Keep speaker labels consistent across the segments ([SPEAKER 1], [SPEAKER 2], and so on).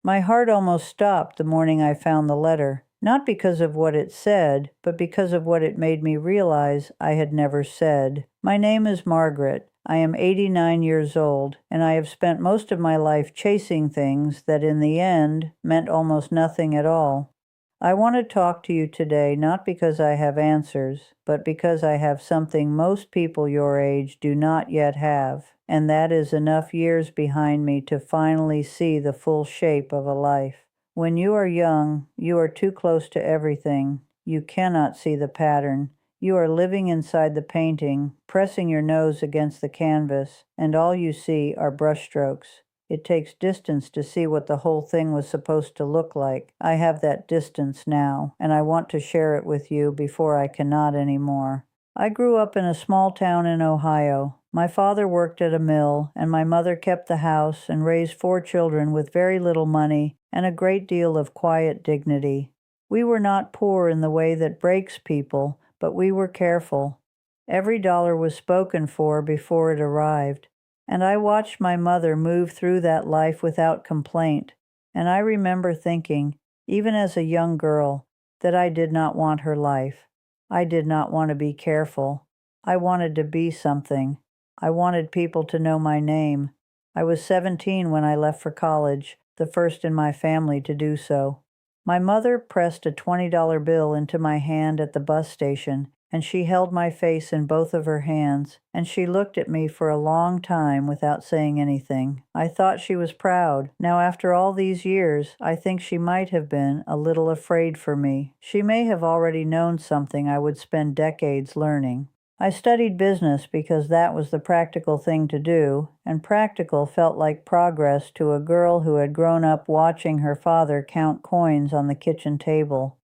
[SPEAKER 1] My heart almost stopped the morning I found the letter, not because of what it said, but because of what it made me realize I had never said. My name is Margaret. I am 89 years old, and I have spent most of my life chasing things that in the end meant almost nothing at all. I want to talk to you today not because I have answers, but because I have something most people your age do not yet have, and that is enough years behind me to finally see the full shape of a life. When you are young, you are too close to everything. You cannot see the pattern. You are living inside the painting, pressing your nose against the canvas, and all you see are brushstrokes. It takes distance to see what the whole thing was supposed to look like. I have that distance now, and I want to share it with you before I cannot anymore. I grew up in a small town in Ohio. My father worked at a mill, and my mother kept the house and raised 4 children with very little money and a great deal of quiet dignity. We were not poor in the way that breaks people, but we were careful. Every dollar was spoken for before it arrived. And I watched my mother move through that life without complaint, and I remember thinking, even as a young girl, that I did not want her life. I did not want to be careful. I wanted to be something. I wanted people to know my name. I was 17 when I left for college, the first in my family to do so. My mother pressed a $20 bill into my hand at the bus station, and she held my face in both of her hands, and she looked at me for a long time without saying anything. I thought she was proud. Now, after all these years, I think she might have been a little afraid for me. She may have already known something I would spend decades learning. I studied business because that was the practical thing to do, and practical felt like progress to a girl who had grown up watching her father count coins on the kitchen table.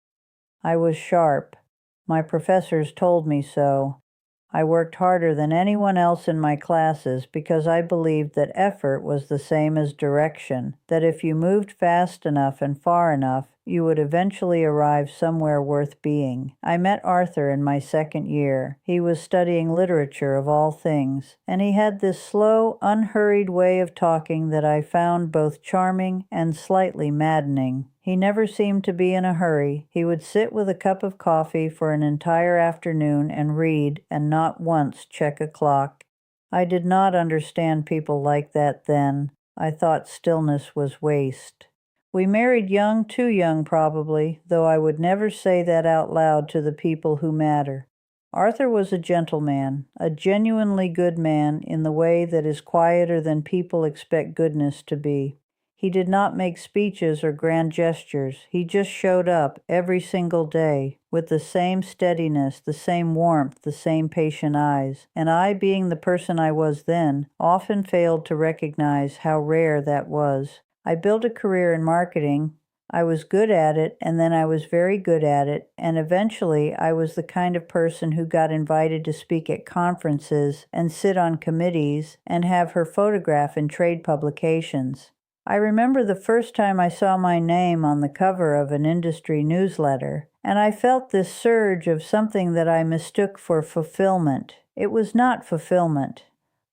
[SPEAKER 1] I was sharp. My professors told me so. I worked harder than anyone else in my classes because I believed that effort was the same as direction, that if you moved fast enough and far enough, you would eventually arrive somewhere worth being. I met Arthur in my second year. He was studying literature of all things, and he had this slow, unhurried way of talking that I found both charming and slightly maddening. He never seemed to be in a hurry. He would sit with a cup of coffee for an entire afternoon and read, and not once check a clock. I did not understand people like that then. I thought stillness was waste. We married young, too young probably, though I would never say that out loud to the people who matter. Arthur was a gentleman, a genuinely good man in the way that is quieter than people expect goodness to be. He did not make speeches or grand gestures. He just showed up every single day with the same steadiness, the same warmth, the same patient eyes. And I, being the person I was then, often failed to recognize how rare that was. I built a career in marketing. I was good at it, and then I was very good at it, and eventually I was the kind of person who got invited to speak at conferences and sit on committees and have her photograph in trade publications. I remember the first time I saw my name on the cover of an industry newsletter, and I felt this surge of something that I mistook for fulfillment. It was not fulfillment.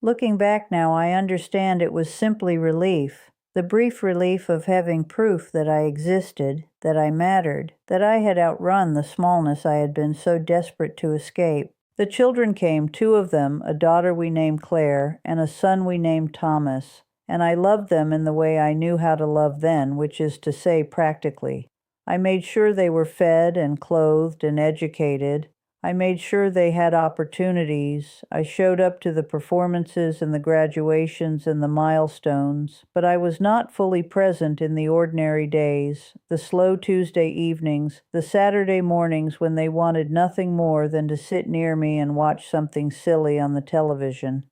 [SPEAKER 1] Looking back now, I understand it was simply relief. The brief relief of having proof that I existed, that I mattered, that I had outrun the smallness I had been so desperate to escape. The children came, 2 of them, a daughter we named Claire and a son we named Thomas. And I loved them in the way I knew how to love then, which is to say practically. I made sure they were fed and clothed and educated. I made sure they had opportunities. I showed up to the performances and the graduations and the milestones, but I was not fully present in the ordinary days, the slow Tuesday evenings, the Saturday mornings when they wanted nothing more than to sit near me and watch something silly on the television.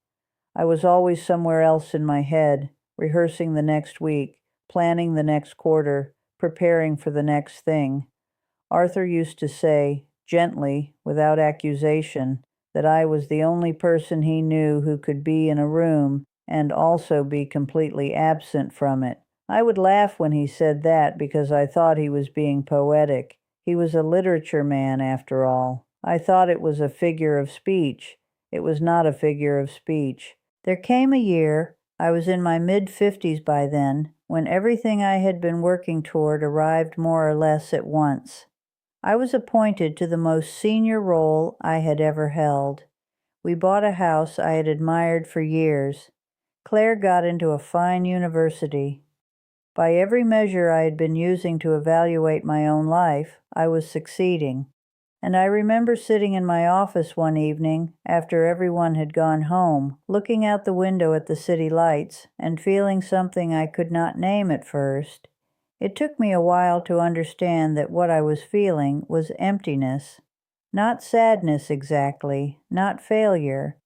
[SPEAKER 1] I was always somewhere else in my head, rehearsing the next week, planning the next quarter, preparing for the next thing. Arthur used to say, gently, without accusation, that I was the only person he knew who could be in a room and also be completely absent from it. I would laugh when he said that because I thought he was being poetic. He was a literature man, after all. I thought it was a figure of speech. It was not a figure of speech. There came a year, I was in my mid-50s by then, when everything I had been working toward arrived more or less at once. I was appointed to the most senior role I had ever held. We bought a house I had admired for years. Claire got into a fine university. By every measure I had been using to evaluate my own life, I was succeeding. And I remember sitting in my office one evening, after everyone had gone home, looking out the window at the city lights, and feeling something I could not name at first. It took me a while to understand that what I was feeling was emptiness. Not sadness exactly, not failure,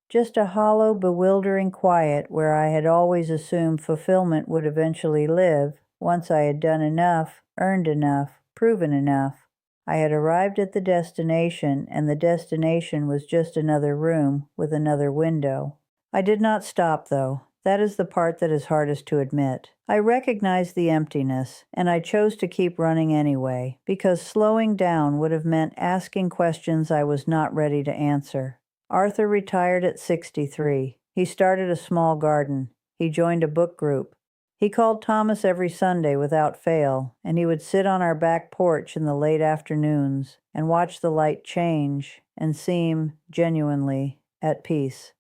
[SPEAKER 1] just a hollow, bewildering quiet where I had always assumed fulfillment would eventually live, once I had done enough, earned enough, proven enough. I had arrived at the destination, and the destination was just another room with another window. I did not stop, though. That is the part that is hardest to admit. I recognized the emptiness, and I chose to keep running anyway, because slowing down would have meant asking questions I was not ready to answer. Arthur retired at 63. He started a small garden. He joined a book group. He called Thomas every Sunday without fail, and he would sit on our back porch in the late afternoons and watch the light change and seem, genuinely, at peace.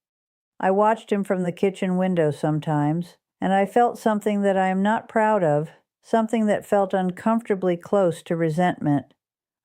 [SPEAKER 1] I watched him from the kitchen window sometimes, and I felt something that I am not proud of, something that felt uncomfortably close to resentment.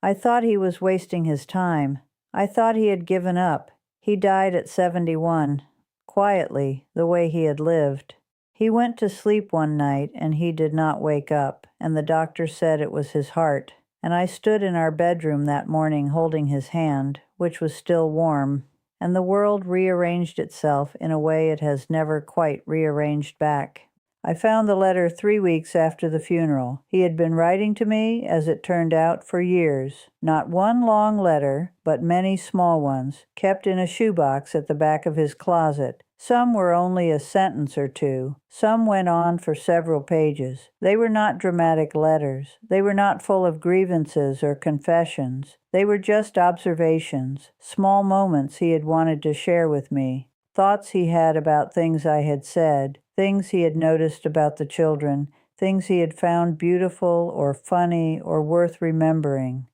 [SPEAKER 1] I thought he was wasting his time. I thought he had given up. He died at 71, quietly, the way he had lived. He went to sleep one night, and he did not wake up, and the doctor said it was his heart. And I stood in our bedroom that morning holding his hand, which was still warm, and the world rearranged itself in a way it has never quite rearranged back. I found the letter 3 weeks after the funeral. He had been writing to me, as it turned out, for years. Not one long letter, but many small ones, kept in a shoebox at the back of his closet. Some were only a sentence or two. Some went on for several pages. They were not dramatic letters. They were not full of grievances or confessions. They were just observations, small moments he had wanted to share with me, thoughts he had about things I had said, things he had noticed about the children, things he had found beautiful or funny or worth remembering.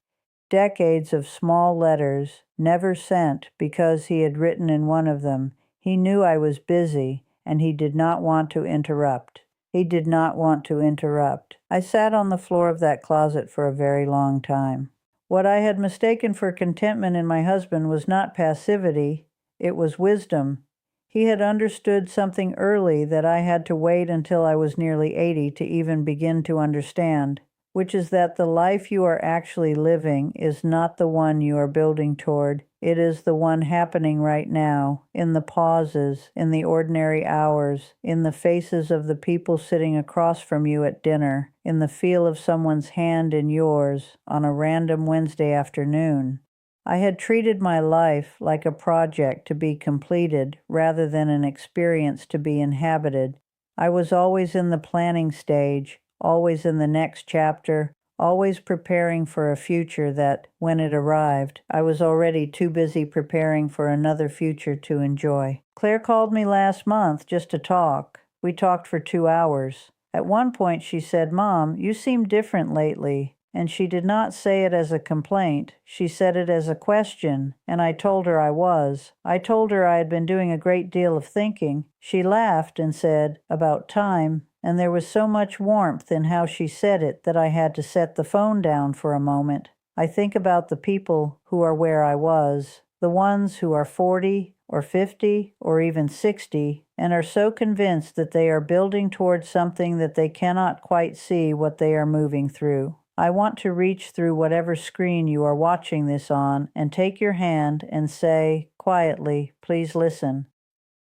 [SPEAKER 1] Decades of small letters, never sent because he had written in one of them, he knew I was busy, and he did not want to interrupt. He did not want to interrupt. I sat on the floor of that closet for a very long time. What I had mistaken for contentment in my husband was not passivity, it was wisdom. He had understood something early that I had to wait until I was nearly 80 to even begin to understand, which is that the life you are actually living is not the one you are building toward. It is the one happening right now, in the pauses, in the ordinary hours, in the faces of the people sitting across from you at dinner, in the feel of someone's hand in yours on a random Wednesday afternoon. I had treated my life like a project to be completed rather than an experience to be inhabited. I was always in the planning stage, always in the next chapter, always preparing for a future that, when it arrived, I was already too busy preparing for another future to enjoy. Claire called me last month just to talk. We talked for 2 hours. At one point she said, "Mom, you seem different lately." And she did not say it as a complaint. She said it as a question, and I told her I was. I told her I had been doing a great deal of thinking. She laughed and said, "About time." And there was so much warmth in how she said it that I had to set the phone down for a moment. I think about the people who are where I was, the ones who are 40 or 50 or even 60, and are so convinced that they are building towards something that they cannot quite see what they are moving through. I want to reach through whatever screen you are watching this on and take your hand and say, quietly, please listen.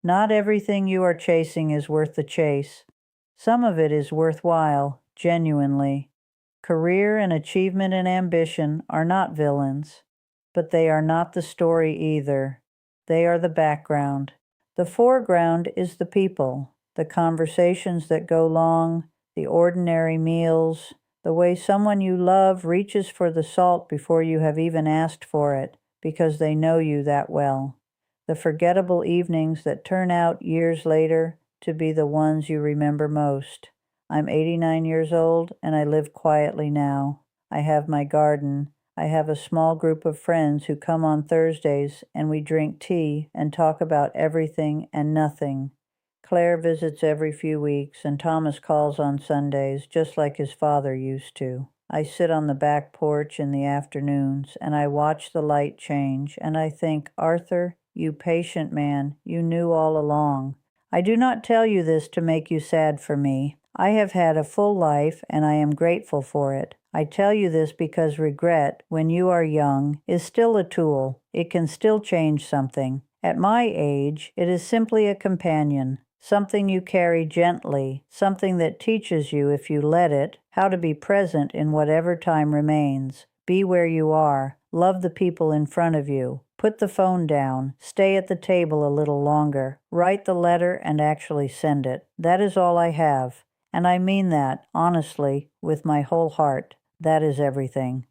[SPEAKER 1] Not everything you are chasing is worth the chase. Some of it is worthwhile, genuinely. Career and achievement and ambition are not villains, but they are not the story either. They are the background. The foreground is the people, the conversations that go long, the ordinary meals, the way someone you love reaches for the salt before you have even asked for it, because they know you that well. The forgettable evenings that turn out years later to be the ones you remember most. I'm 89 years old, and I live quietly now. I have my garden. I have a small group of friends who come on Thursdays, and we drink tea and talk about everything and nothing. Claire visits every few weeks, and Thomas calls on Sundays, just like his father used to. I sit on the back porch in the afternoons, and I watch the light change, and I think, Arthur, you patient man, you knew all along. I do not tell you this to make you sad for me. I have had a full life, and I am grateful for it. I tell you this because regret, when you are young, is still a tool. It can still change something. At my age, it is simply a companion, something you carry gently, something that teaches you, if you let it, how to be present in whatever time remains. Be where you are. Love the people in front of you. Put the phone down. Stay at the table a little longer. Write the letter and actually send it. That is all I have. And I mean that, honestly, with my whole heart. That is everything.